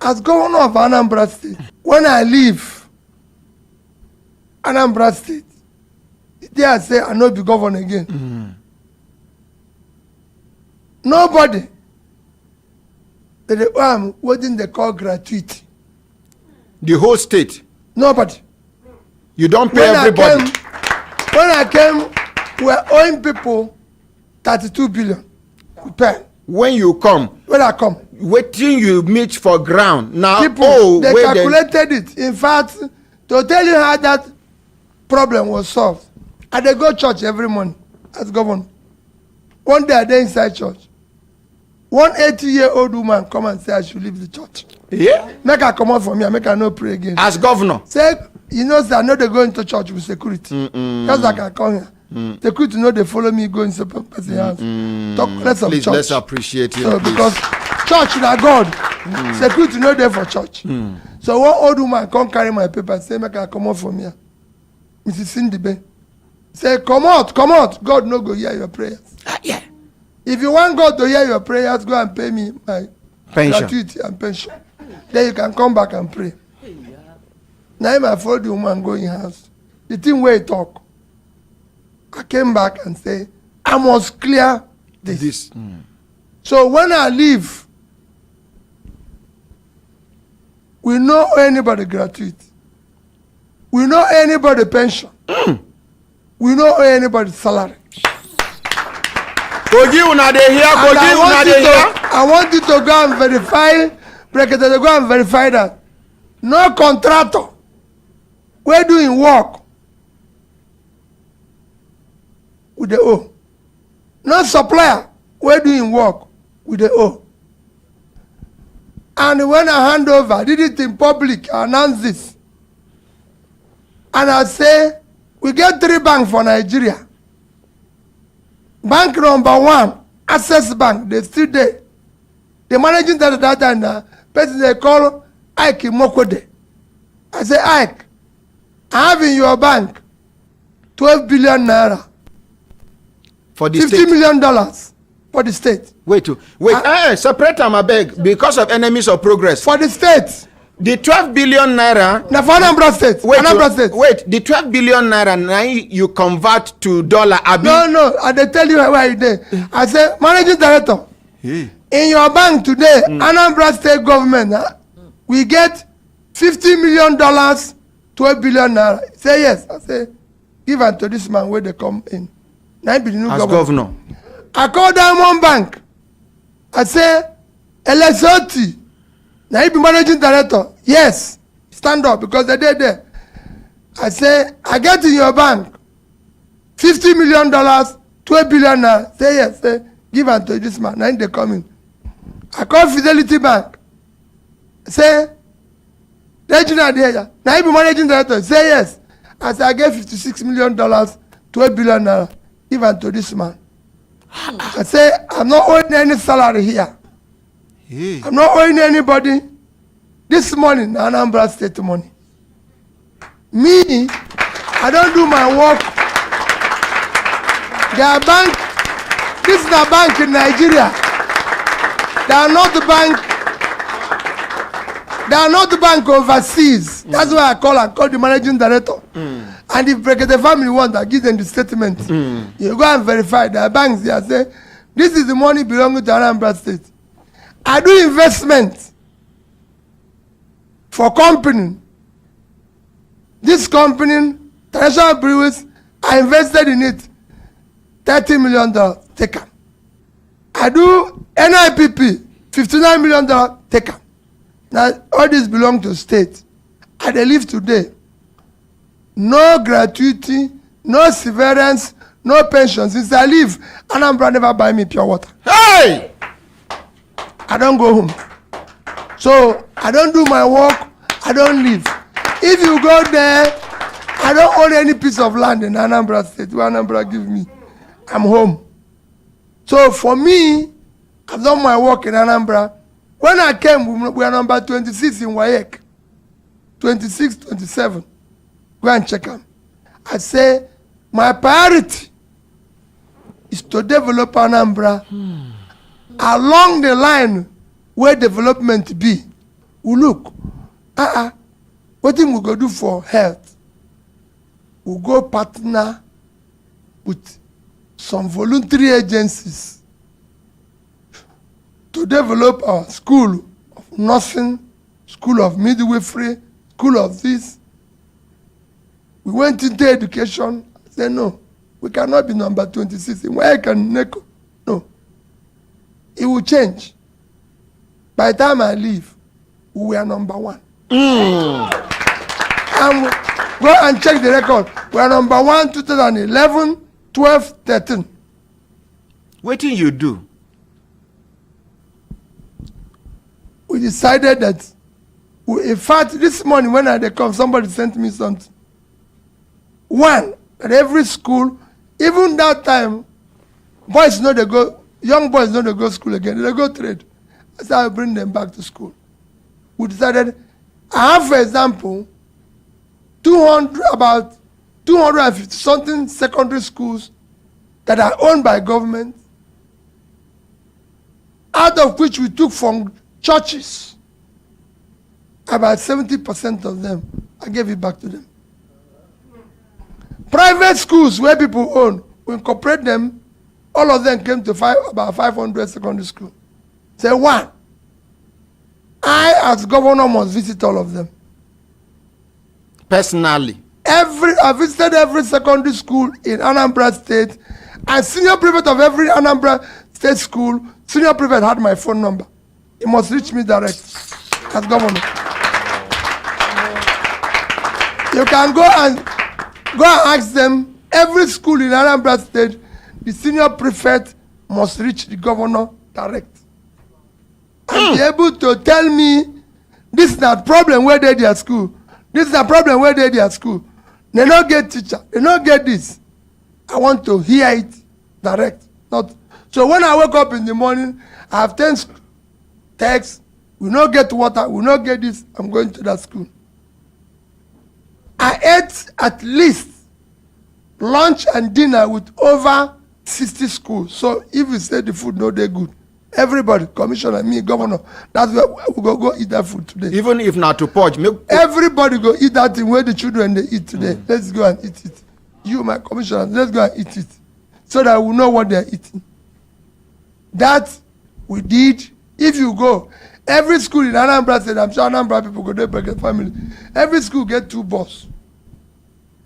as governor of Anambra State, when I leave Anambra State, there I say I no be governor again. Nobody. What didn't they call gratuity? The whole state. Nobody. You don't pay everybody. When I came, we were owing people 32 billion. We pay. When you come. When I come. Waiting you meet for ground. Now, people, they calculated it. In fact, to tell you how that problem was solved, I dey go church every morning as governor. One day I dey inside church. One 80-year-old woman come and say I should leave the church. Yeah. Make her come out for me and make her no pray again. As governor. Say, you know, say I know they go into church with security. Just like I come here. Security know they follow me go into person's house. Talk less of please, church. Let's appreciate it. So because church na God. Security no there for church. So one old woman come carry my paper and say make her come out for me. Mrs. Sindibe. Say come out. God no go hear your prayers. Yeah. If you want God to hear your prayers, go and pay me my pension. Gratuity and pension. Then you can come back and pray. Now I followed the woman go in house. The thing where he talk. I came back and say, I must clear this. So when I leave, we know anybody gratuity. We know anybody pension. We know anybody salary. I want you to go and verify, go and verify that no contractor we're doing work with the O. No supplier we're doing work with the O. And when I hand over, I did it in public, I announced this. And I say, we get 3 banks for Nigeria. Bank number 1, Access Bank, they still there. The managing director and the person they call Ike Mokode. I say, Ike, I have in your bank 12 billion naira. For the $50 million for the state. Wait, separate them, I beg, because of enemies of progress. For the state. The 12 billion naira. Now for Anambra State. Wait, the 12 billion naira now you convert to dollar. No, I dey tell you why you there. I say, managing director, in your bank today, Anambra State government, we get $50 million, 12 billion naira. Say yes. I say, give it to this man where they come in. Now be the new governor. I call Diamond Bank. I say, LSOT. Now you be managing director. Yes, stand up because they did there. I say, I get in your bank $50 million, 12 billion naira. Say yes, say, give it to this man. Now they come in. I call Fidelity Bank. Say, regional there. Now you be managing director. Say yes. I say, I get $56 million, 12 billion naira. Give it to this man. I say, I'm not owing any salary here. I'm not owing anybody. This money, Anambra State money. Me, I don't do my work. Their bank, this is a bank in Nigeria. They are not the bank overseas. That's why I call the managing director. And if the family wants, I give them the statement. You go and verify their banks. They say, this is the money belonging to Anambra State. I do investment for company. This company, International Breweries, I invested in it. $30 million, take them. I do NIPP, $59 million, take them. Now, all this belong to state. I live today. No gratuity, no severance, no pension. Since I leave, Anambra never buy me pure water. Hey! I don't go home. So I don't do my work. I don't leave. If you go there, I don't own any piece of land in Anambra State. What Anambra give me, I'm home. So for me, I've done my work in Anambra. When I came, we are number 26 in WAEC. 26, 27. Go and check them. I say, my priority is to develop Anambra along the line where development be. we look, what thing we go do for health? We go partner with some voluntary agencies to develop our school of nursing, school of midwifery, school of this. We went into education. I said, no, we cannot be number 26. Where can INEC? No. It will change. By the time I leave, we were number 1. And go and check the record. We are number 1, 2011, 12, 13. What did you do? We decided that, in fact, this morning when I come, somebody sent me something. One, at every school, even that time, boys know they go, young boys know they go school again, they go trade. I said I'll bring them back to school. We decided, I have, for example, about 250 something secondary schools that are owned by government, out of which we took from churches. About 70% of them, I gave it back to them. Private schools where people own, we incorporate them, all of them came to about 500 secondary schools. Say, one, I as governor must visit all of them. Personally? I visited every secondary school in Anambra State, and senior prefect of every Anambra State school, senior prefect had my phone number. He must reach me direct as governor. You can go and ask them, every school in Anambra State, the senior prefect must reach the governor direct. And be able to tell me, this is the problem where they their school. This is the problem where they their school. They don't get teacher. They don't get this. I want to hear it direct. Not. So when I wake up in the morning, I have 10 texts. We don't get water. We don't get this. I'm going to that school. I ate at least lunch and dinner with over 60 schools. So if you say the food no they good, everybody, commissioner, me, governor, that's where we go eat that food today. Even if not to purge, everybody go eat that thing where the children they eat today. Let's go and eat it. You, my commissioner, let's go and eat it, so that we know what they're eating. That we did. If you go, every school in Anambra State, I'm sure Anambra people go there break a family. Every school get 2 buses.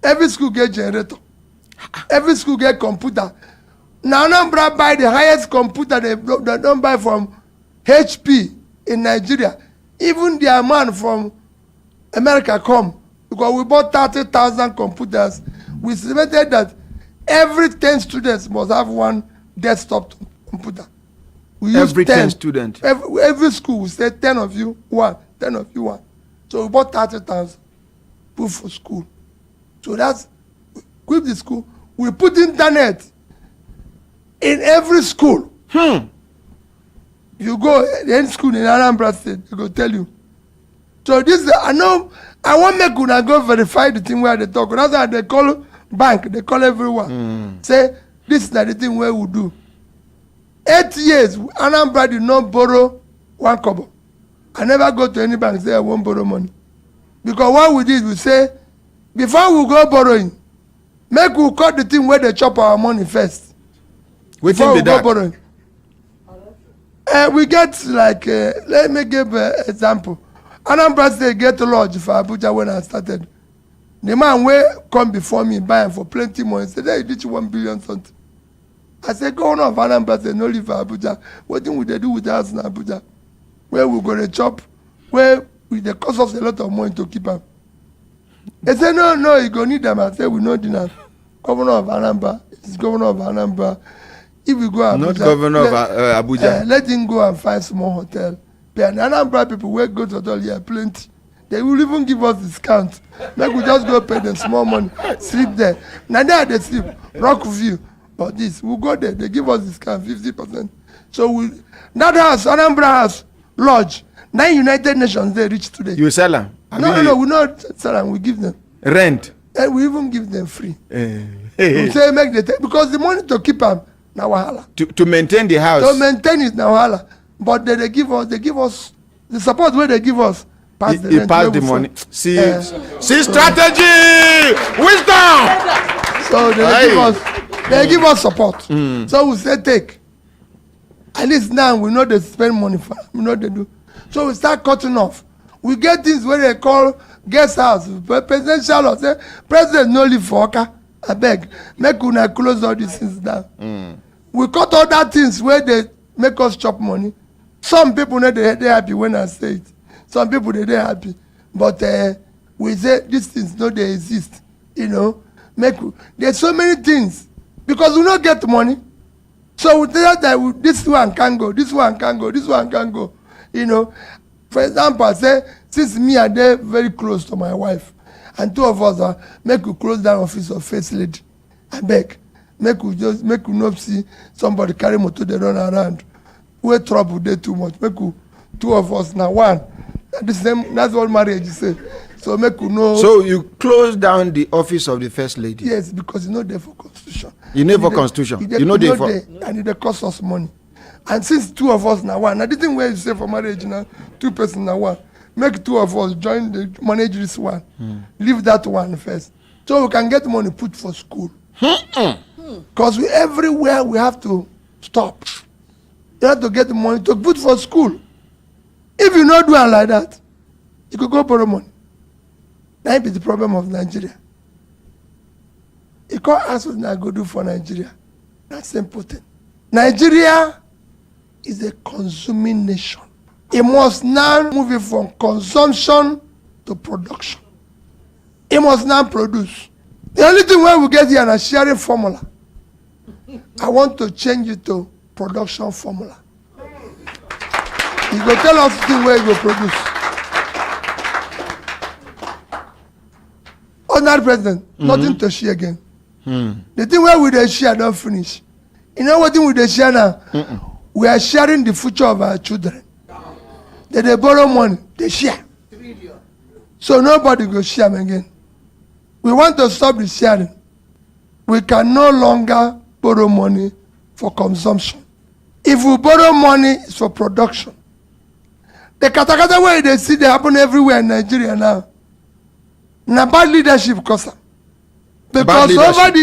Every school get generator. Every school get computer. Now Anambra buy the highest computer they don't buy from HP in Nigeria. Even their man from America come, because we bought 30,000 computers. We estimated that every 10 students must have one desktop computer. We use every 10 students. Every school we say 10 of you one, 10 of you one. So we bought 30,000 put for school. So that's equip the school. We put internet in every school. You go any school in Anambra State, they go tell you. So this I know I want make una go verify the thing where they talk. That's why they call bank, they call everyone. Say this is the thing where we do. 8 years, Anambra did not borrow 1 kobo. I never go to any bank and say I won't borrow money. Because what we did, we say, before we go borrowing, make we cut the thing where they chop our money first. Before we go borrowing. We get like, let me give an example. Anambra State get lodge for Abuja when I started. The man will come before me buying for plenty money. Say, hey, did you 1 billion something? I said, Governor of Anambra State, no live for Abuja. What thing would they do with the house in Abuja? Where we go to chop, where they cost us a lot of money to keep them. They said, no, you go need them. I said, we know dinner. Governor of Anambra, it's governor of Anambra. If we go Abuja, not governor of Abuja. Let him go and find small hotel. But Anambra people will go to hotel here plenty. They will even give us discount. Make we just go pay them small money, sleep there. Now there they sleep, Rock View. But this, we'll go there. They give us discount 50%. So that house, Anambra House, Lodge, 9 United Nations they reach today. You sell them? No, we not sell them. We give them rent. And we even give them free. We say make the because the money to keep them now wahala. To maintain the house. To maintain it now wahala. But they give us the support where they give us pass the He rent passed wey the we money. sell. See strategy, wisdom. So they give us support. So we say take. At least now we know they spend money for we know they do. So we start cutting off. We get things where they call guest house, presidential house. Say president no live for Oka. I beg, make una close all these things down. We cut all that things where they make us chop money. Some people know they happy when I say it. Some people they happy, but we say these things no they exist. You know, there's so many things because we don't get money. So we tell that this one can go, this one can go, this one can go. You know, for example, I say since me and they very close to my wife, and two of us are make we close down office of first lady. I beg, make we not see somebody carry motor they run around. We trouble they too much. Make we two of us now one. That's what marriage is say. So make we know. So you close down the office of the first lady. Yes, because you know they for constitution. You know for constitution. You know they for. And it cost us money. And since two of us now one, now the thing where you say for marriage now, two person now one, make two of us join the manage this one, leave that one first, so we can get money put for school. Because we everywhere we have to stop. You have to get the money to put for school. If you not do it like that, you could go borrow money. That be the problem of Nigeria. You can't ask what I go do for Nigeria. That's important. Nigeria is a consuming nation. It must now move it from consumption to production. It must now produce. The only thing where we get here is a sharing formula. I want to change it to production formula. You go tell us the thing where you go produce. Honored President, nothing to share again. The thing where we dey share don't finish. You know what thing we dey share now? We are sharing the future of our children. They borrow money, they share. So nobody go share them again. We want to stop the sharing. We can no longer borrow money for consumption. If we borrow money, it's for production. The katakata way they see they happen everywhere in Nigeria now. Now bad leadership cause them. Because over the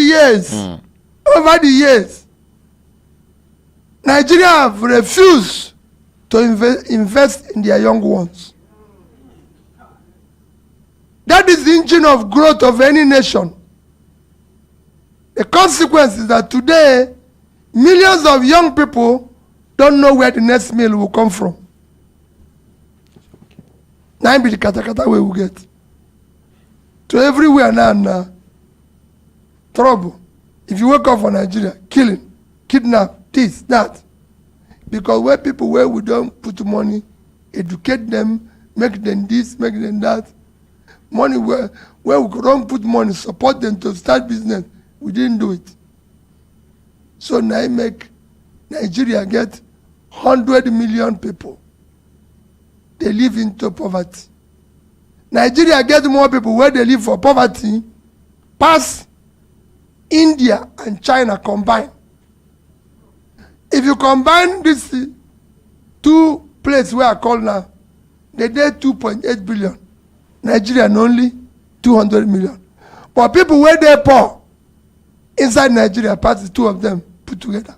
years, Nigeria have refused to invest in their young ones. That is the engine of growth of any nation. The consequence is that today, millions of young people don't know where the next meal will come from. Now be the katakata way we get. To everywhere now, trouble. If you wake up for Nigeria, killing, kidnap, this, that. Because where people where we don't put money, educate them, make them this, make them that. Money where we don't put money, support them to start business, we didn't do it. So now make Nigeria get 100 million people. They live into poverty. Nigeria get more people where they live for poverty, past India and China combined. If you combine these two places where I call now, they did 2.8 billion. Nigeria only 200 million. But people where they poor inside Nigeria, past the two of them put together.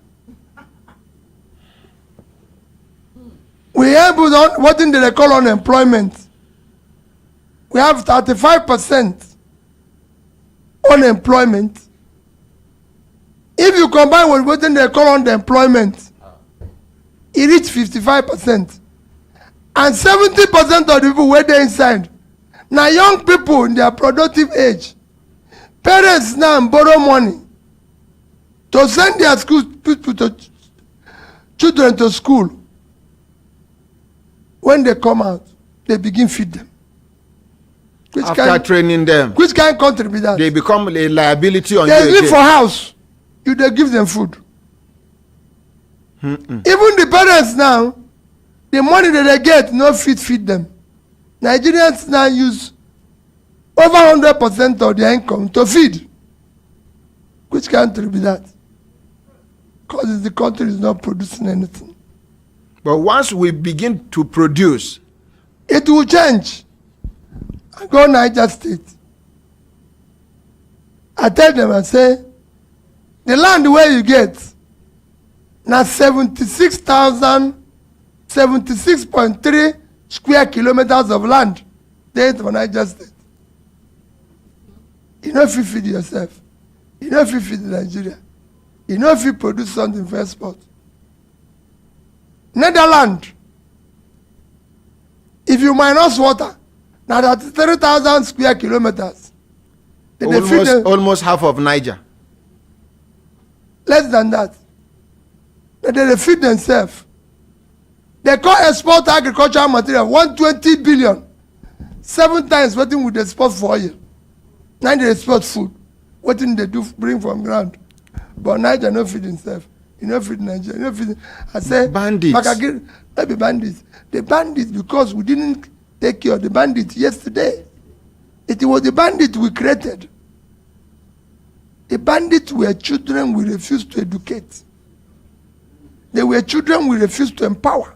We have what they call unemployment. We have 35% unemployment. If you combine with what they call unemployment, it reaches 55%. And 70% of the people where they inside. Now young people in their productive age, parents now borrow money to send their children to school. When they come out, they begin feed them. After training them. Which kind of country be that? They become a liability on you. They live for house. You they give them food. Even the parents now, the money that they get, no feed them. Nigerians now use over 100% of their income to feed. Which country be that? Because the country is not producing anything. But once we begin to produce, It will change. I go Niger State. I tell them, I say, the land where you get, now 76.3 square kilometers of land. There for Niger State. You know if you feed yourself. You know if you feed Nigeria. You know if you produce something for export. Netherlands, if you minus water, now that's 3,000 square kilometers. Almost half of Niger. Less than that. They feed themselves. They call export agricultural material 120 billion. 7 times what would they export for oil. Now they export food. What thing they do bring from ground. But Niger no feed himself. You know feed Nigeria. You know feed. I say bandits. Not be bandits. The bandits because we didn't take care of the bandits yesterday. It was the bandits we created. The bandits were children we refused to educate. They were children we refused to empower.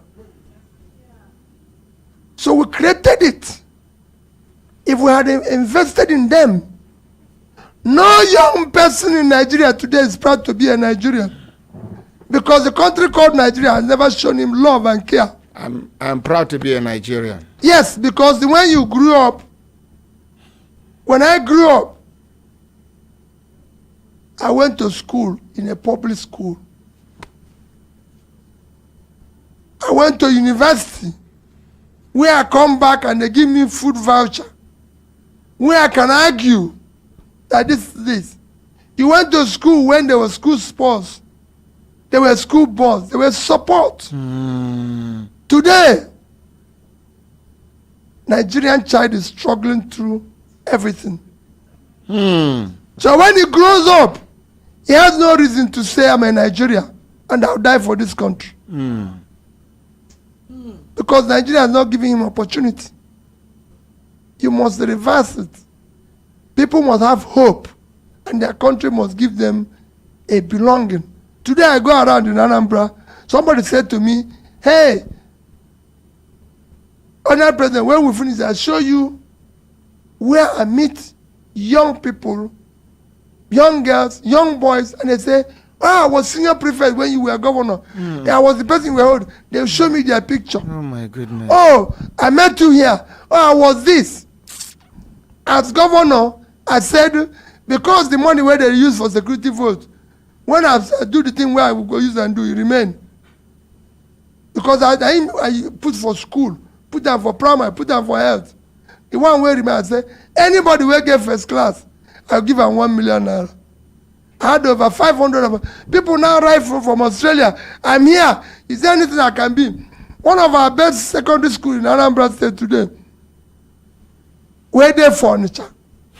So we created it. If we had invested in them, no young person in Nigeria today is proud to be a Nigerian. Because the country called Nigeria has never shown him love and care. I'm proud to be a Nigerian. Yes, because when you grew up, when I grew up, I went to school in a public school. I went to university where I come back and they give me food voucher. Where I can argue that this is this. You went to school when there were school sports. There were school boards. There was support. Today, Nigerian child is struggling through everything. So when he grows up, he has no reason to say I'm a Nigerian and I'll die for this country. Because Nigeria is not giving him opportunity. You must reverse it. People must have hope and their country must give them a belonging. Today I go around in Anambra, somebody said to me, hey, Honorable President, when we finish, I'll show you where I meet young people, young girls, young boys, and they say, oh, I was senior prefect when you were governor. I was the person we hold. They'll show me their picture. Oh my goodness. Oh, I met you here. Oh, I was this. As governor, I said, because the money where they use for security vote, when I do the thing where I will go use and do, it remain. Because I put for school, put them for primary, put them for health. The one where remain, I say, anybody will get first class, I'll give them 1 million naira. I had over 500 of them. People now write from Australia. I'm here. Is there anything I can be? One of our best secondary school in Anambra State today, where they furniture,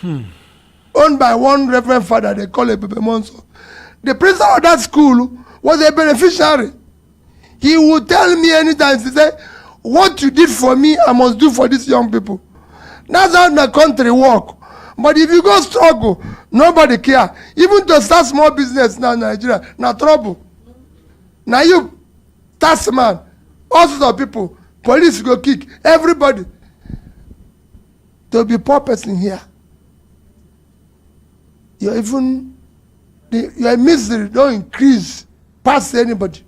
owned by one reverend father, they call it Pepe Monso. The principal of that school was a beneficiary. He would tell me anytime, he said, what you did for me, I must do for these young people. That's how the country work. But if you go struggle, nobody care. Even to start small business now in Nigeria, now trouble. Now you, tax man, all sorts of people, police go kick, everybody. To be poor person here, you're even, your misery don't increase past anybody.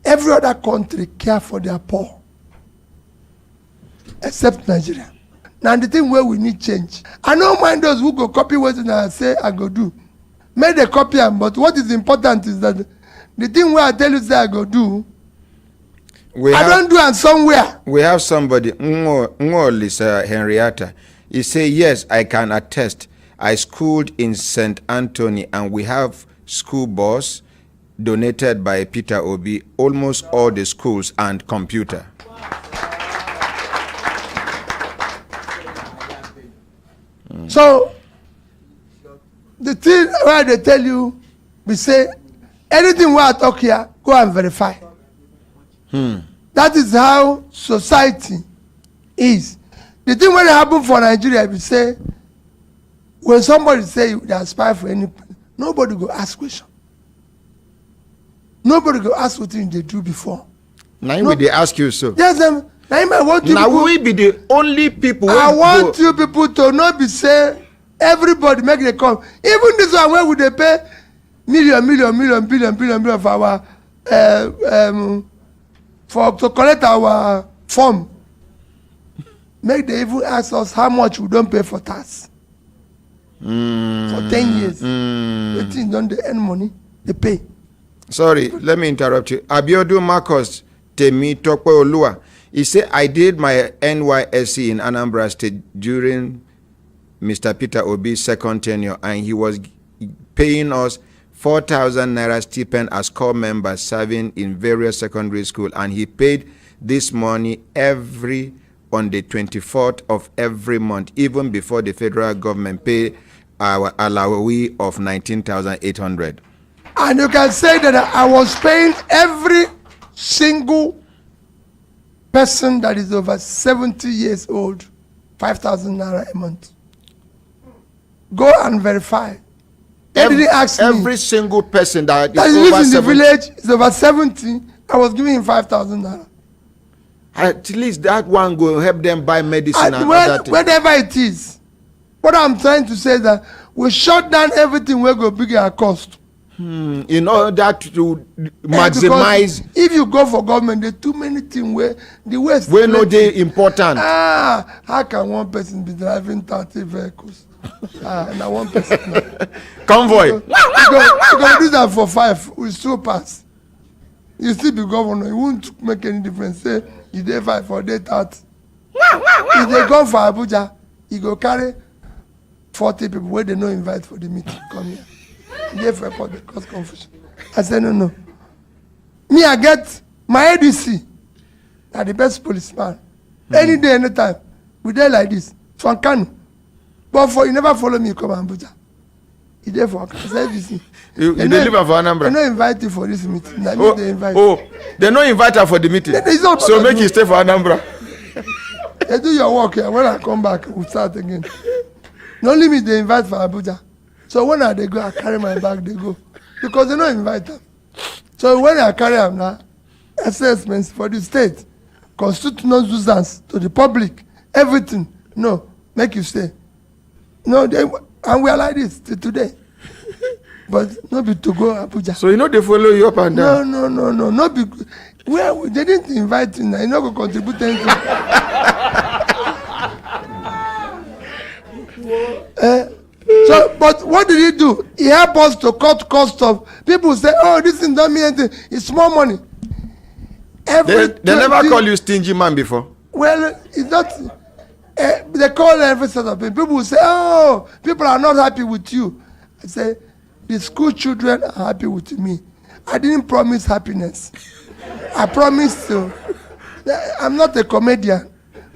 Every other country care for their poor, except Nigeria. Now the thing where we need change. I don't mind those who go copy what I say I go do. May they copy them, but what is important is that the thing where I tell you say I go do, I don't do it somewhere. We have somebody, Lisa Henrietta. He say, yes, I can attest. I schooled in St. Anthony and we have school bus donated by Peter Obi, almost all the schools and computer. So, the thing where they tell you, we say, anything where I talk here, go and verify. That is how society is. The thing when it happen for Nigeria, we say, when somebody say they aspire for anything, nobody go ask question. Nobody go ask what thing they do before. Now they ask you so. Yes, Now I want you now people, we be the only people. I wey want go- you people to not be say everybody make they come. Even this one where would they pay million billion for our for to collect our form. Make they even ask us how much we don't pay for tax. For 10 years. The thing don't they earn money, they pay. Sorry, let me interrupt you. Abiodun Marcos Temi Tokwe Olua. He said, I did my NYSC in Anambra State during Mr. Peter Obi's second tenure, and he was paying us 4,000 naira stipend as core members serving in various secondary schools, and he paid this money on the 24th of every month, even before the federal government paid our allowee of 19,800. And you can say that I was paying every single person that is over 70 years old 5,000 naira a month. Go and verify. They didn't ask me. Every single person that That is lives over in the 70, village is over 70. I was giving him 5,000 naira. at least that one will help them buy medicine and other things. Wherever it is. What I'm trying to say is that we shut down everything we go bigger at cost. In order to maximize. If you go for government, there are too many things where the West. Wey no dey important. How can one person be driving 30 vehicles? Now one person. Convoy. You go do that for 5, we still pass. You still be governor, it won't make any difference. Say you dey 5 or dey 30. If they go for Abuja, you go carry 40 people where they no invite for the meeting. Come here. They for the cause confusion. I said no. Me, I get my ADC. Are the best policeman. Any day, anytime. We there like this. From Kano. But for you never follow me come Abuja. He there for ADC. You deliver for Anambra. They no invite you for this meeting. That Oh, they invite. they no invite her for the meeting. It's not So what make I you do. stay for Anambra. They do your work here. When I come back, we'll start again. No limit they invite for Abuja. So when they go, I carry my bag, they go. Because they don't invite them. So when I carry them now, assessments for the state, constitutional nuisance to the public, everything. No, make you stay. No, and we are like this till today. But not be to go Abuja. So you know they follow you up and down. No. Not be. Well, they didn't invite you now. You not go contribute anything. So, but what did he do? He helped us to cut cost of. People say, "Oh, this thing don't mean anything. It's small money." They never call you stingy man before. Well, it's not. They call every sort of people. People will say, "Oh, people are not happy with you." I say, "The school children are happy with me. I didn't promise happiness. I promised to. I'm not a comedian.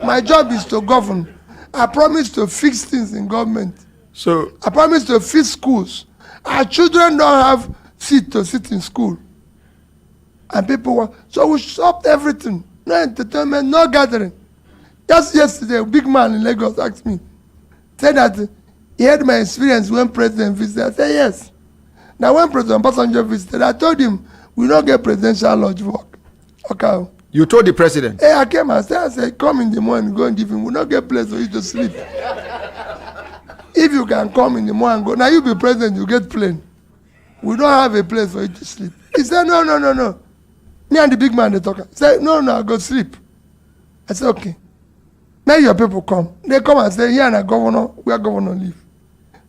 My job is to govern. I promise to fix things in government. So I promise to fix schools. Our children don't have seat to sit in school. And people want. So we stopped everything. No entertainment, no gathering. Just yesterday, a big man in Lagos asked me, said that he had my experience when President visited. I said, yes. Now when President Obasanjo visited, I told him, we don't get presidential lodge work. Okay. you told the president. Hey, I came and said, come in the morning, go and give him. We don't get place for you to sleep. If you can come in the morning and go, now you be president, you get plane. We don't have a place for you to sleep. He said, no. Me and the big man, they talk. He said, no, I go sleep. I said, okay. Now your people come. They come and say, here and a governor, where governor live.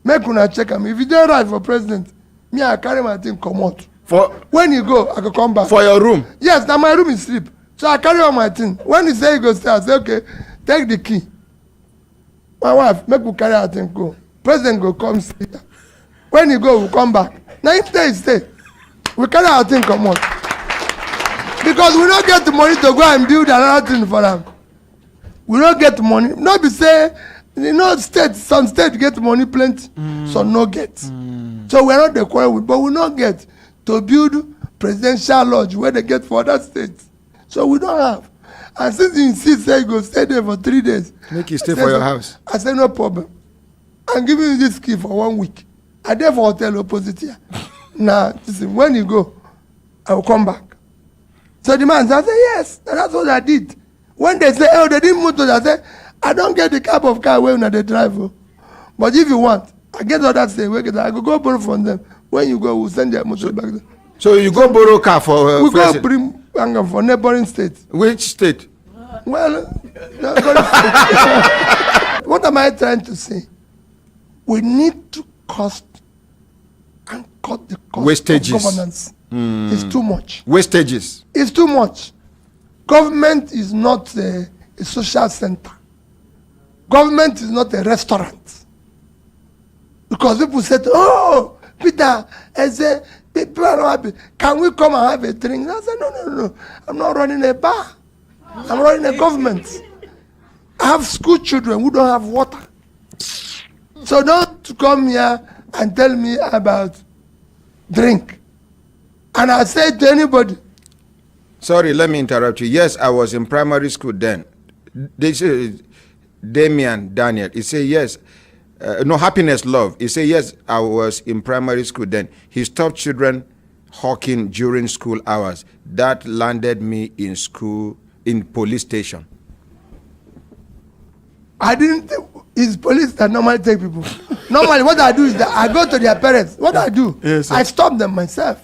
Make una check him. If you don't right for president, me, I carry my thing, come out. When you go, I go come back. For your room? Yes, now my room is sleep. So I carry on my thing. When he say he go stay, I say, okay, take the key. My wife, make we carry our thing go. President go come stay. When he go, we come back. Now if they stay, we carry our thing come out. Because we don't get the money to go and build another thing for them. We don't get money. Not be say, some states get money plenty, some no get. So we're not the quarrel with, but we not get to build presidential lodge where they get for other states. So we don't have. And since he insists that he go stay there for 3 days. Make you stay for your house. I said, no problem. I'm giving you this key for 1 week. I there for hotel opposite here. Now, listen, when you go, I will come back. So the man said, yes, that's what I did. When they say, oh, they didn't move to that, I say, I don't get the type of car where they drive. Oh. But if you want, I get all that say, I go borrow from them. When you go, we'll send their motor back there. So you go borrow car for we go bring for neighboring states. Which state? Well, what am I trying to say? We need to cost and cut the cost wastages. of governance. It's too much. Wastages. It's too much. Government is not a social center. Government is not a restaurant. Because people said, oh, Peter, I say, people are not happy. Can we come and have a drink? I said, no. I'm not running a bar. I'm running a government. I have school children who don't have water. So don't come here and tell me about drink. And I say to anybody. Sorry, let me interrupt you. Yes, I was in primary school then. They say, Daniel, he said, yes. No, Happiness Love. He said, yes, I was in primary school then. He stopped children hawking during school hours. That landed me in school, in police station. I didn't, it's police that normally take people. Normally what I do is that I go to their parents. What I do, yes, I stop them myself.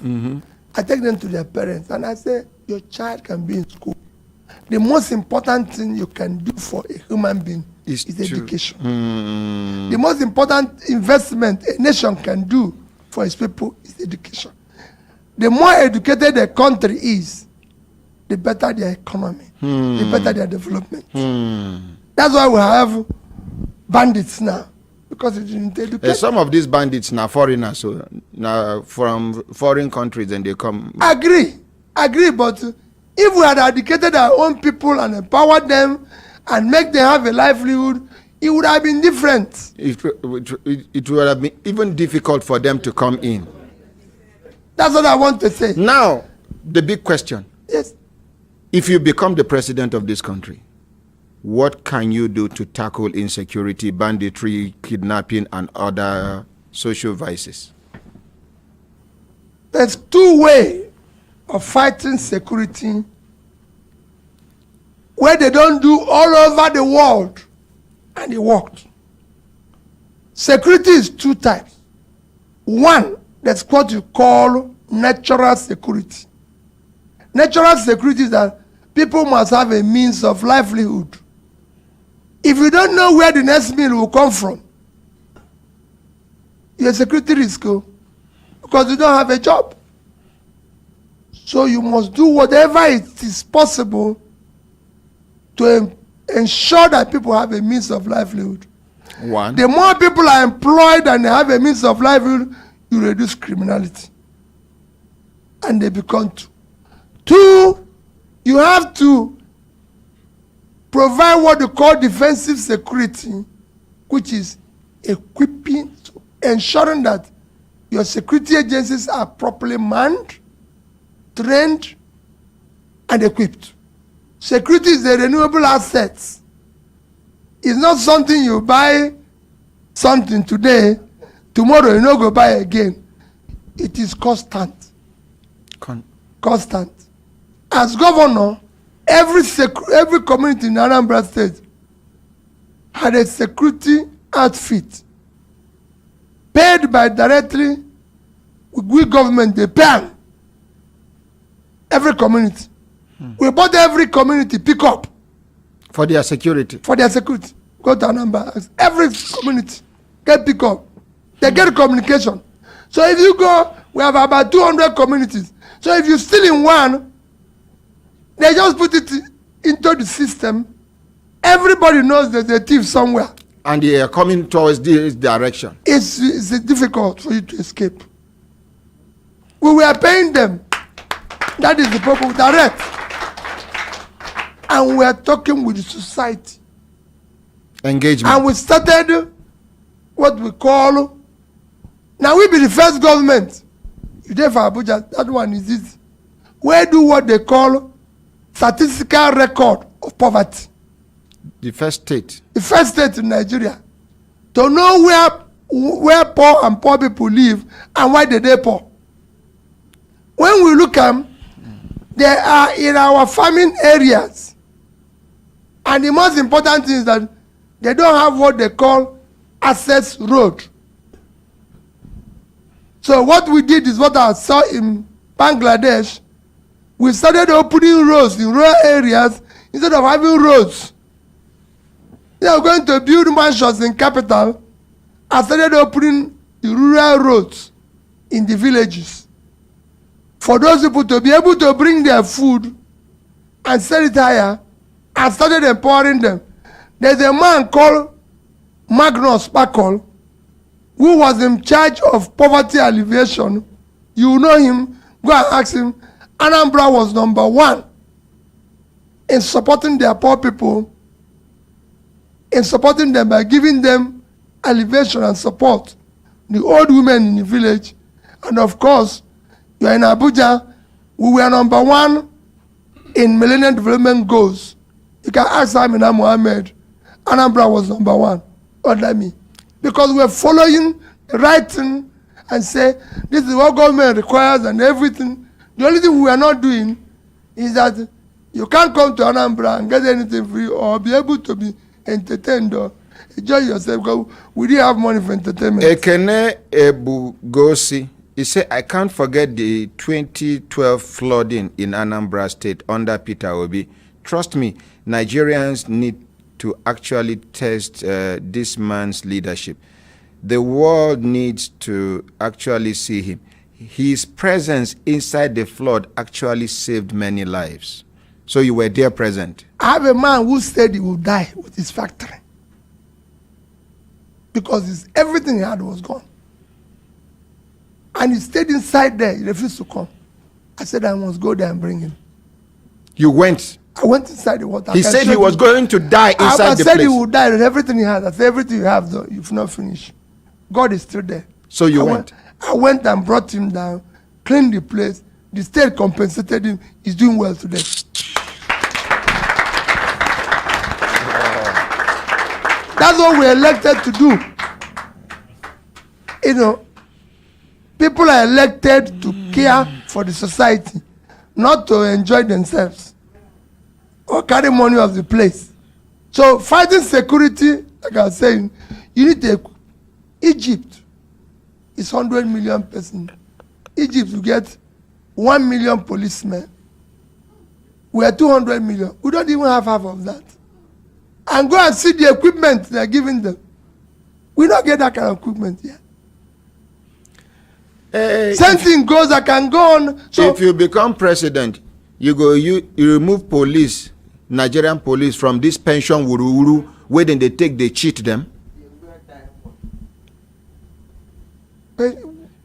I take them to their parents and I say, your child can be in school. The most important thing you can do for a human being is education. The most important investment a nation can do for its people is education. The more educated a country is, the better their economy, the better their development. That's why we have bandits now, because it didn't educate. Some of these bandits now foreigners, so now from foreign countries, and they come. Agree, but if we had educated our own people and empowered them and make them have a livelihood, it would have been different. It would have been even difficult for them to come in. That's what I want to say. Now, the big question. Yes. If you become the president of this country, what can you do to tackle insecurity, banditry, kidnapping, and other social vices? There's two ways of fighting security where they don't do all over the world and it worked. Security is two types. One, that's what you call natural security. Natural security is that people must have a means of livelihood. If you don't know where the next meal will come from, you're a security risk because you don't have a job. So you must do whatever it is possible to ensure that people have a means of livelihood. One. The more people are employed and they have a means of livelihood, you reduce criminality. And they become two. Two, you have to provide what they call defensive security, which is equipping, ensuring that your security agencies are properly manned, trained, and equipped. Security is a renewable asset. It's not something you buy something today, tomorrow you no go buy again. It is constant. Constant. As governor, every community in Anambra State had a security outfit paid by directly with government. They pay them. Every community. We bought every community pick up for their security. For their security. Go to Anambra. Every community get pick up. They get communication. So if you go, we have about 200 communities. So if you steal in one, they just put it into the system. Everybody knows there's a thief somewhere. And they are coming towards this direction. It's difficult for you to escape. We were paying them. That is the problem, direct. And we are talking with the society. Engagement. And we started what we call, now we be the first government. You there for Abuja, that one is easy. We do what they call statistical record of poverty. The first state. The first state in Nigeria. To know where poor and poor people live and why they poor. When we look at them, there are in our farming areas And the most important thing is that they don't have what they call access road. So what we did is what I saw in Bangladesh. We started opening roads in rural areas instead of having roads. They are going to build mansions in capital. I started opening the rural roads in the villages for those people to be able to bring their food and sell it higher. I started empowering them. There's a man called Magnus Bakol who was in charge of poverty alleviation. You know him, go and ask him. Anambra was #1 in supporting their poor people, in supporting them by giving them alleviation and support. The old women in the village, and of course, you are in Abuja, we were #1 in Millennium Development Goals. You can ask Amina Mohammed. Anambra was #1 under me. Because we're following the right thing and say, this is what government requires and everything. The only thing we are not doing is that you can't come to Anambra and get anything free or be able to be entertained or enjoy yourself because we didn't have money for entertainment. Ekene Ebugosi, he said, I can't forget the 2012 flooding in Anambra State under Peter Obi. Trust me, Nigerians need to actually test this man's leadership. The world needs to actually see him. His presence inside the flood actually saved many lives. So you were there present. I have a man who said he would die with his factory because everything he had was gone. And he stayed inside there. He refused to come. I said I must go there and bring him. You went? I went inside the water. He said he was going to die inside the place. I said he would die with everything he had. I said everything you have, though, you've not finished. God is still there. So you went? I went and brought him down, cleaned the place. The state compensated him. He's doing well today. That's what we're elected to do. You know, people are elected to care for the society, not to enjoy themselves or carry money of the place. So fighting security, like I was saying, you need to. Egypt is 100 million person. Egypt will get 1 million policemen. We are 200 million. We don't even have half of that. And go and see the equipment they are giving them. We don't get that kind of equipment here. Same thing goes, I can go on. So if you become president, you remove police, Nigerian police from this pension wuru where then they cheat them.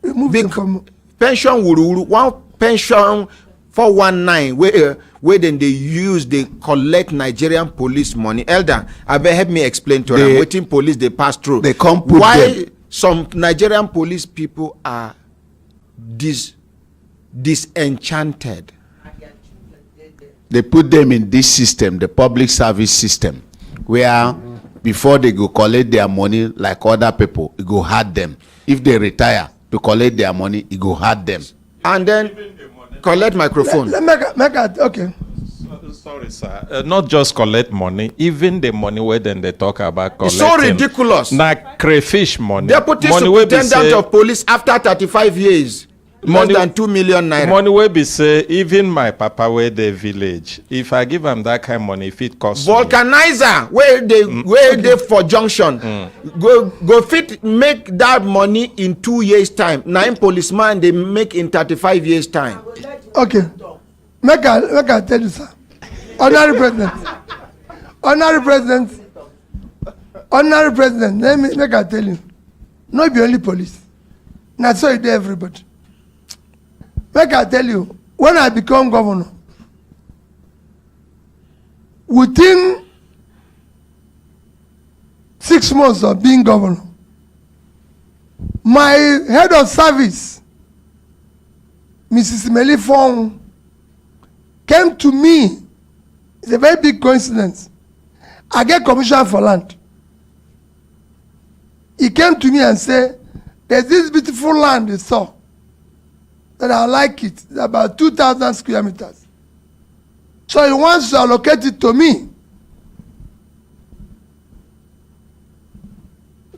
Remove them from pension wuru, one pension 419 where then they collect Nigerian police money. Elder, I better help me explain to them. Waiting police they pass through. They come put why them. Some Nigerian police people are disenchanted. They put them in this system, the public service system, where before they go collect their money like other people, it go hard them. If they retire to collect their money, it go hard them. And then collect microphone. Okay. Sorry, sir. Not just collect money, even the money where then they talk about collecting. It's so ridiculous. Like crayfish money. Deputy money Superintendent of Police after 35 years. More than 2 million naira. Money will be say, even my papa where the village, if I give him that kind of money, if it costs vulcanizer where they for junction go fit make that money in 2 years time. 9 policemen they make in 35 years time. Okay, make I tell you, sir. Honorary President, let me make I tell you, not be only police. Not so it everybody. Make I tell you, when I become governor, within 6 months of being governor, my head of service, Mrs. Melifong, came to me. It's a very big coincidence. I get commission for land. He came to me and said, there's this beautiful land he saw. That I like it. It's about 2,000 square meters. So he wants to allocate it to me.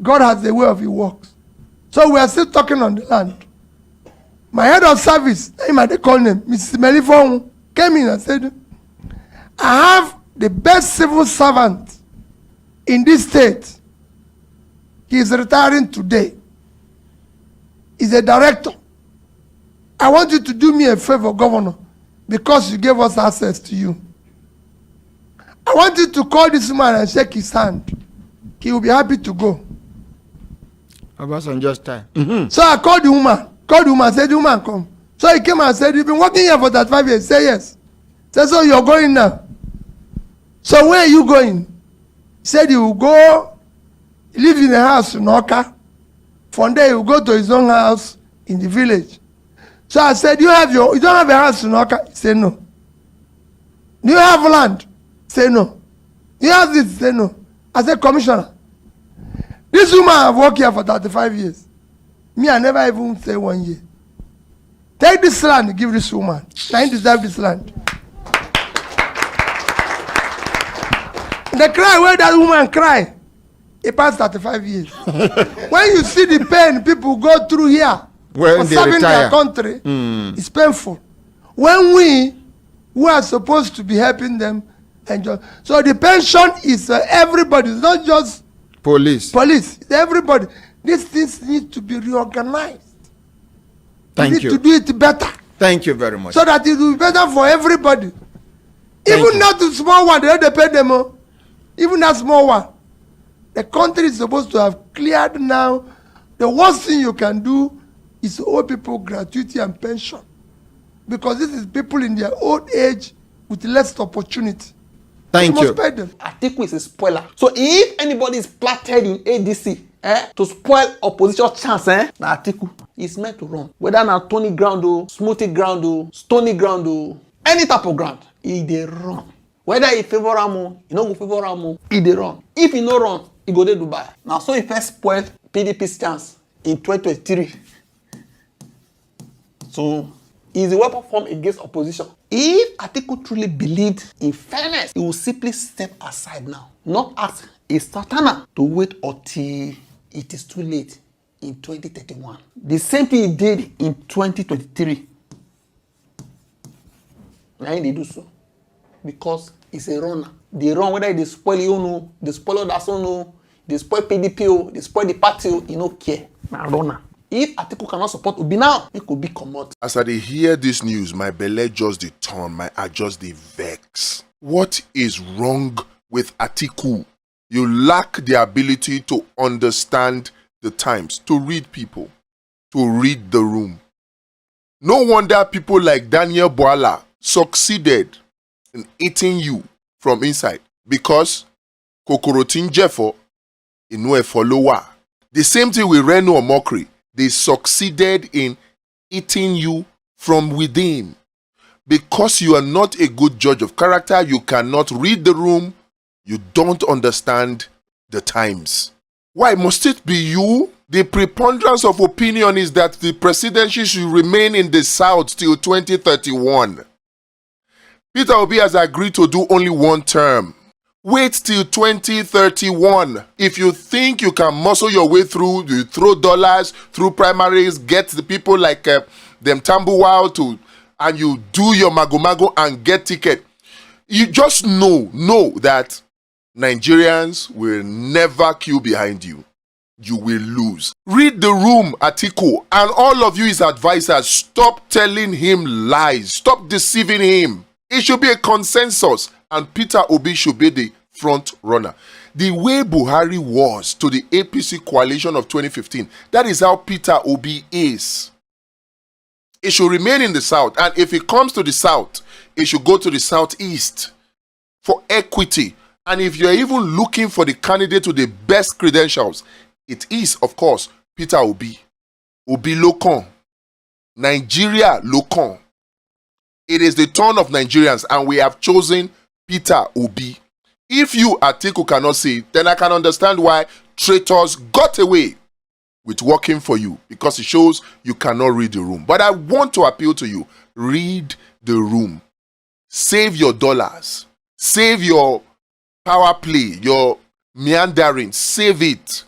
God has a way of He works. So we are still talking on the land. My head of service, they call him, Mrs. Melifon, came in and said, I have the best civil servant in this state. He is retiring today. He's a director. I want you to do me a favor, Governor, because you gave us access to you. I want you to call this man and shake his hand. He will be happy to go. Just time. So I called the woman. Said, the woman, come. So he came and said, you've been working here for 35 years. Say yes. Said, so you're going now. So where are you going? He said, he will go, live in a house in Oka. From there, he will go to his own house in the village. So I said, you don't have a house in Oka? He said, no. Do you have land? Say no. Do you have this? Say no. I said, Commissioner, this woman have worked here for 35 years. Me, I never even say 1 year. Take this land and give this woman. I deserve this land. The cry where that woman cry, it passed 35 years. When you see the pain people go through here for serving their country, it's painful. When we who are supposed to be helping them enjoy. So the pension is everybody, it's not just police. It's everybody. These things need to be reorganized. Thank you. We need to do it better. Thank you very much. So that it will be better for everybody. Even not the small one, they pay them. Even that small one. The country is supposed to have cleared now. The worst thing you can do is owe people gratuity and pension. Because this is people in their old age with less opportunity. Thank you. Atiku is a spoiler. So if anybody is planted in ADC to spoil opposition chance, na Atiku is meant to run. Whether na Tony ground o, smoothie ground o, stony ground o, any type of ground, he dey run. Whether he favor am o, he no go favor am o, he dey run. If he no run, he go dey Dubai. Now so he first spoil PDP's chance in 2023. So is a weapon formed against opposition. If Atiku truly believed in fairness, he will simply step aside now, not ask a sultana to wait until it is too late in 2031. The same thing he did in 2023. Now they do so because he's a runner. They run whether they spoil you know, they spoil others no, they spoil PDP, they spoil the party, he no care. Now runner. If Atiku cannot support Obi now, it could be comot. As I dey hear this news, my belle just dey turn, my heart just dey vex. What is wrong with Atiku? You lack the ability to understand the times, to read people, to read the room. No wonder people like Daniel Boala succeeded in eating you from inside because Kokorotin Jeffo inu e follower. The same thing with Reno Omokri. They succeeded in eating you from within. Because you are not a good judge of character, you cannot read the room, you don't understand the times. Why must it be you? The preponderance of opinion is that the presidency should remain in the South till 2031. Peter Obi has agreed to do only one term. Wait till 2031. If you think you can muscle your way through, you throw dollars through primaries, get the people like them Tambuwao to, and you do your mago and get ticket. You just know that Nigerians will never queue behind you. You will lose. Read the room, Atiku, and all of you his advisors, stop telling him lies. Stop deceiving him. It should be a consensus, and Peter Obi should be the front runner. The way Buhari was to the APC coalition of 2015, that is how Peter Obi is. It should remain in the South, and if it comes to the South, it should go to the Southeast for equity. And if you're even looking for the candidate with the best credentials, it is, of course, Peter Obi. Obi Lokon. Nigeria Lokon. It is the turn of Nigerians, and we have chosen Peter Obi. If you, Atiku, cannot see it, then I can understand why traitors got away with working for you, because it shows you cannot read the room. But I want to appeal to you. Read the room. Save your dollars. Save your power play, your meandering. Save it.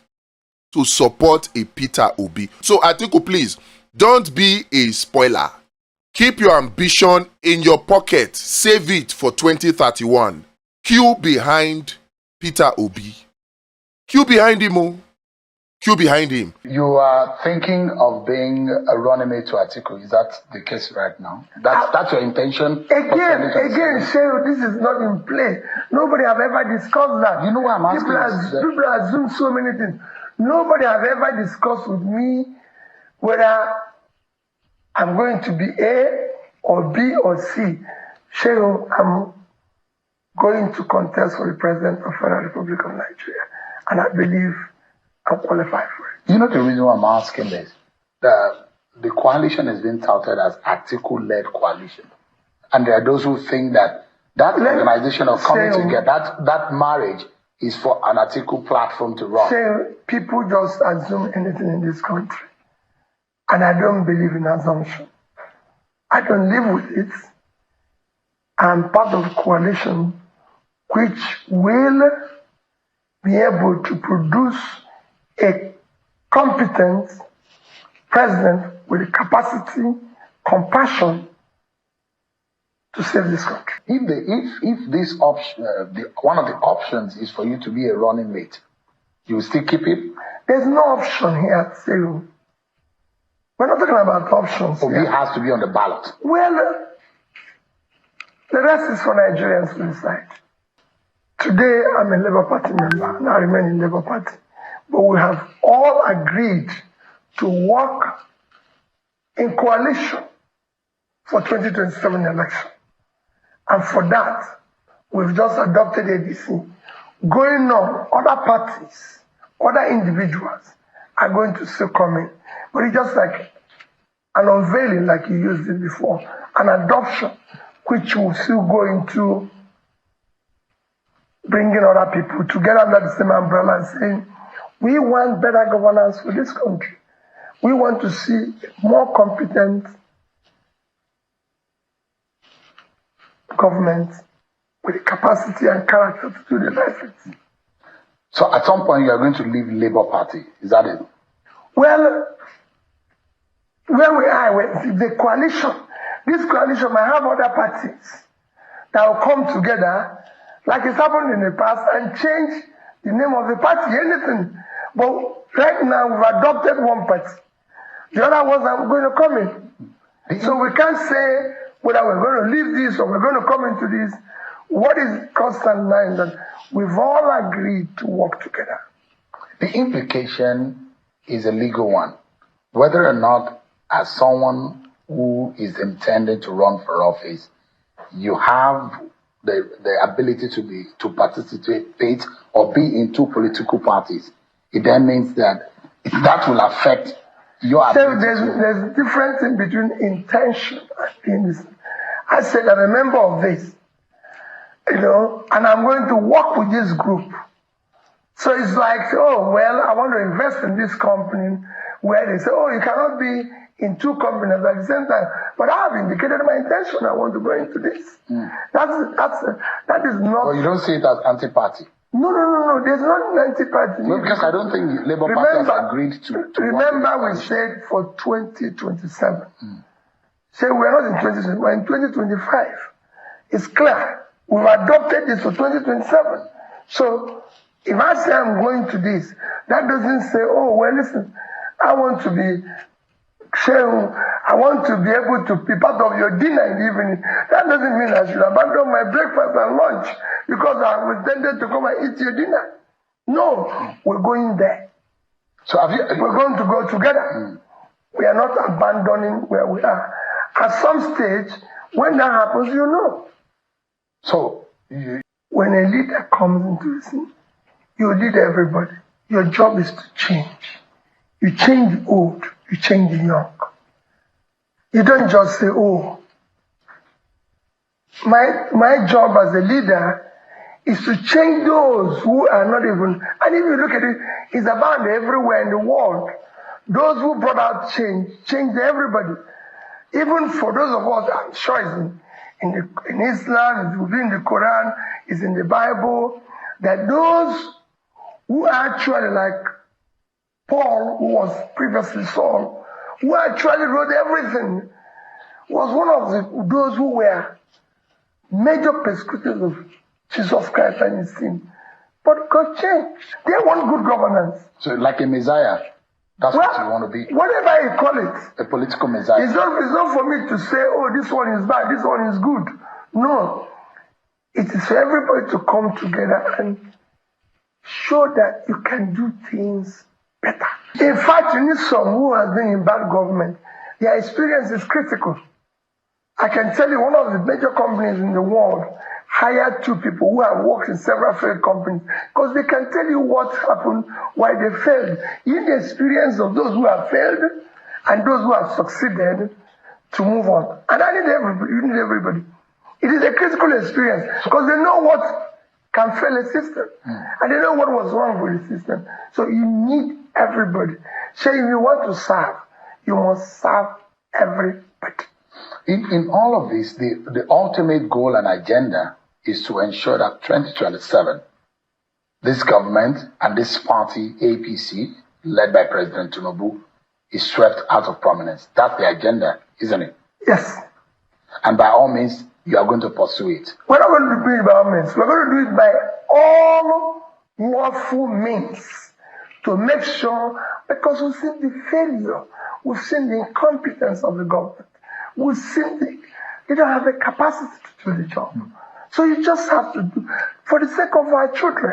to support a Peter Obi. So Atiku, please, don't be a spoiler. Keep your ambition in your pocket. Save it for 2031. Queue behind Peter Obi. Queue behind him, oh. Queue behind him. You are thinking of being a running mate to Atiku. Is that the case right now? That's your intention? Again, Shehu, this is not in play. Nobody have ever discussed that. You know what I'm asking? People assume so many things. Nobody have ever discussed with me whether I'm going to be A or B or C. Shehu, I'm going to contest for the President of the Federal Republic of Nigeria. And I believe I'm qualified for it. You know the reason why I'm asking this? The coalition has been touted as Atiku-led coalition. And there are those who think that organization of coming together, that marriage is for an Atiku platform to run. People just assume anything in this country. And I don't believe in assumption. I don't live with it. I'm part of a coalition which will be able to produce a competent president with the capacity, compassion to save this country. If this option, one of the options is for you to be a running mate, you will still keep it? There's no option here, Seru. We're not talking about options. Obi has to be on the ballot. Well, the rest is for Nigerians to decide. Today, I'm a Labour Party member, and I remain in Labour Party. But we have all agreed to work in coalition for 2027 election. And for that, we've just adopted APC. Going on, other parties, other individuals are going to still come in. But it's just like an unveiling, like you used it before, an adoption, which will still go into bringing other people together under the same umbrella and saying, we want better governance for this country. We want to see more competent government with the capacity and character to do the right things. So at some point you are going to leave Labour Party, is that it? Well, where we are with the coalition, this coalition might have other parties that will come together, like it's happened in the past, and change the name of the party, anything. But right now we've adopted one party. The other ones are going to come in. So we can't say whether we're going to leave this or we're going to come into this. What is constant now is that we've all agreed to work together. The implication is a legal one. Whether or not, as someone who is intending to run for office, you have the ability to participate or be in two political parties, it then means that will affect your ability. So there's a difference in between intention and being this. I said I'm a member of this, and I'm going to work with this group. So it's like, oh, well, I want to invest in this company, where they say, oh, you cannot be in two companies at the same time. But I have indicated my intention. I want to go into this. That is not. Well, you don't see it as anti-party. No. There's not an anti-party. Well, because I don't think Labour Party has agreed to remember, we said for 2027. Say we're not in 2020, we're in 2025. It's clear. We've adopted this for 2027. So if I say I'm going to this, that doesn't say, oh, well, listen, I want to be sharing, I want to be able to be part of your dinner in the evening. That doesn't mean I should abandon my breakfast and lunch because I intended to come and eat your dinner. No, we're going there. So we're going to go together. We are not abandoning where we are. At some stage, when that happens, you know. So when a leader comes into the scene, you lead everybody. Your job is to change. You change the old, you change the young. You don't just say, oh, my job as a leader is to change those who are not even, and if you look at it, it's about everywhere in the world. Those who brought out change everybody. Even for those of us, I'm sure it's in Islam, it's within the Quran, it's in the Bible, that those who are actually like Paul, who was previously Saul, who actually wrote everything, was one of those who were major persecutors of Jesus Christ and his team. But God changed. They want good governance. So like a messiah, that's what you want to be. Whatever you call it. A political messiah. It's not for me to say, oh, this one is bad, this one is good. No. It is for everybody to come together and show that you can do things better. In fact, you need some who have been in bad government. Their experience is critical. I can tell you one of the major companies in the world hired 2 people who have worked in several failed companies because they can tell you what happened, why they failed. You need the experience of those who have failed and those who have succeeded to move on. And I need everybody. You need everybody. It is a critical experience because they know what can fail a system and they know what was wrong with the system. So you need everybody. So if you want to serve, you must serve everybody. In all of this, the ultimate goal and agenda is to ensure that 2027, this government and this party, APC, led by President Tinubu, is swept out of prominence. That's the agenda, isn't it? Yes. And by all means, you are going to pursue it. We're not going to do it by all means. We're going to do it by all lawful means to make sure, because we've seen the failure, we've seen the incompetence of the government. We've seen they don't have the capacity to do the job. So you just have to do, for the sake of our children,